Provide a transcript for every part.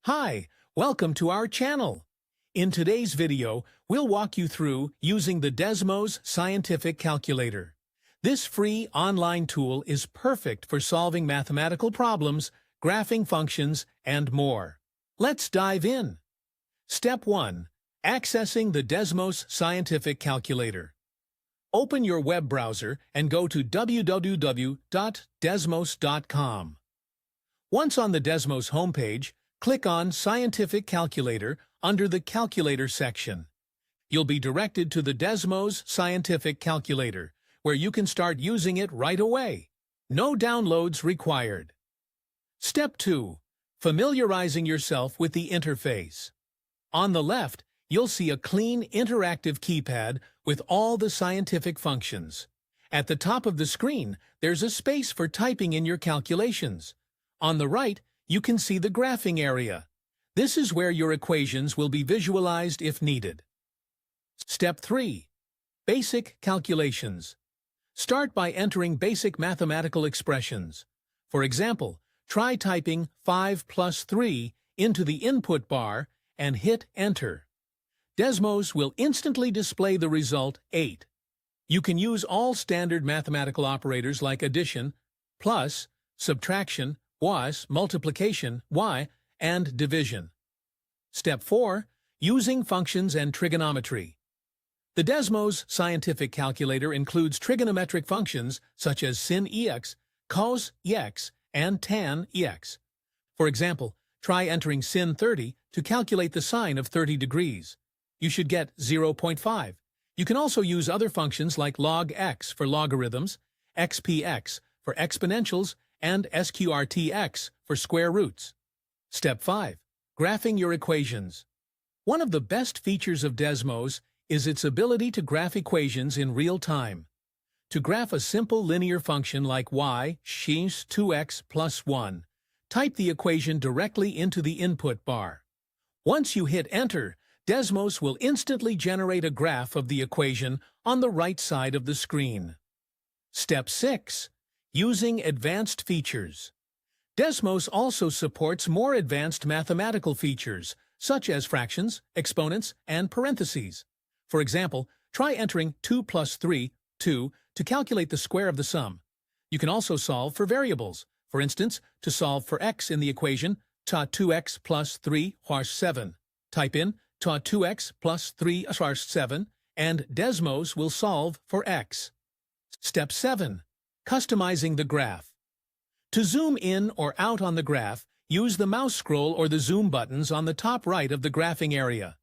Hi, welcome to our channel. In today's video, we'll walk you through using the Desmos Scientific Calculator. This free online tool is perfect for solving mathematical problems, graphing functions, and more. Let's dive in. Step 1. Accessing the Desmos Scientific Calculator. Open your web browser and go to www.desmos.com. Once on the Desmos homepage, click on Scientific Calculator under the Calculator section. You'll be directed to the Desmos Scientific Calculator, where you can start using it right away. No downloads required. Step 2. Familiarizing yourself with the interface. On the left, you'll see a clean, interactive keypad with all the scientific functions. At the top of the screen, there's a space for typing in your calculations. On the right, you can see the graphing area. This is where your equations will be visualized if needed. Step 3. Basic calculations. Start by entering basic mathematical expressions. For example, try typing 5 plus 3 into the input bar and hit Enter. Desmos will instantly display the result 8. You can use all standard mathematical operators like addition, plus, subtraction, was, multiplication, y, and division. Step 4. Using functions and trigonometry. The Desmos Scientific Calculator includes trigonometric functions such as sin ex, cos ex, and tan ex. For example, try entering sin 30 to calculate the sine of 30 degrees. You should get 0.5. You can also use other functions like log x for logarithms, xpx for exponentials, and sqrtx for square roots. Step 5. Graphing your equations. One of the best features of Desmos is its ability to graph equations in real time. To graph a simple linear function like y equals 2x plus 1, type the equation directly into the input bar. Once you hit Enter, Desmos will instantly generate a graph of the equation on the right side of the screen. Step 6. Using advanced features. Desmos also supports more advanced mathematical features, such as fractions, exponents, and parentheses. For example, try entering 2 plus 3, 2, to calculate the square of the sum. You can also solve for variables. For instance, to solve for x in the equation, ta 2x plus 3 = 7. Type in ta 2x plus 3 = 7, and Desmos will solve for x. Step 7. Customizing the graph. To zoom in or out on the graph, use the mouse scroll or the zoom buttons on the top right of the graphing area.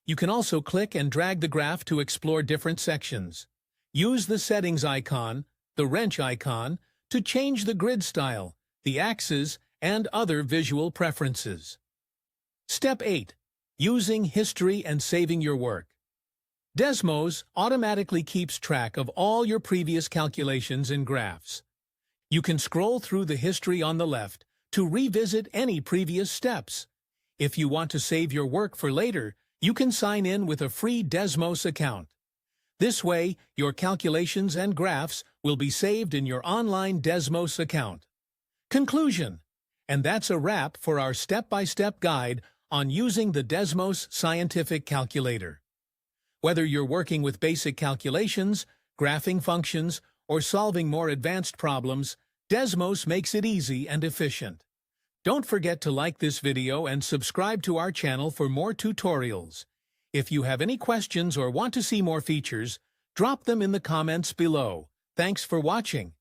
You can also click and drag the graph to explore different sections. Use the settings icon, the wrench icon, to change the grid style, the axes, and other visual preferences. Step 8. Using history and saving your work. Desmos automatically keeps track of all your previous calculations and graphs. You can scroll through the history on the left to revisit any previous steps. If you want to save your work for later, you can sign in with a free Desmos account. This way, your calculations and graphs will be saved in your online Desmos account. Conclusion. And that's a wrap for our step-by-step guide on using the Desmos Scientific Calculator. Whether you're working with basic calculations, graphing functions, or solving more advanced problems, Desmos makes it easy and efficient. Don't forget to like this video and subscribe to our channel for more tutorials. If you have any questions or want to see more features, drop them in the comments below. Thanks for watching.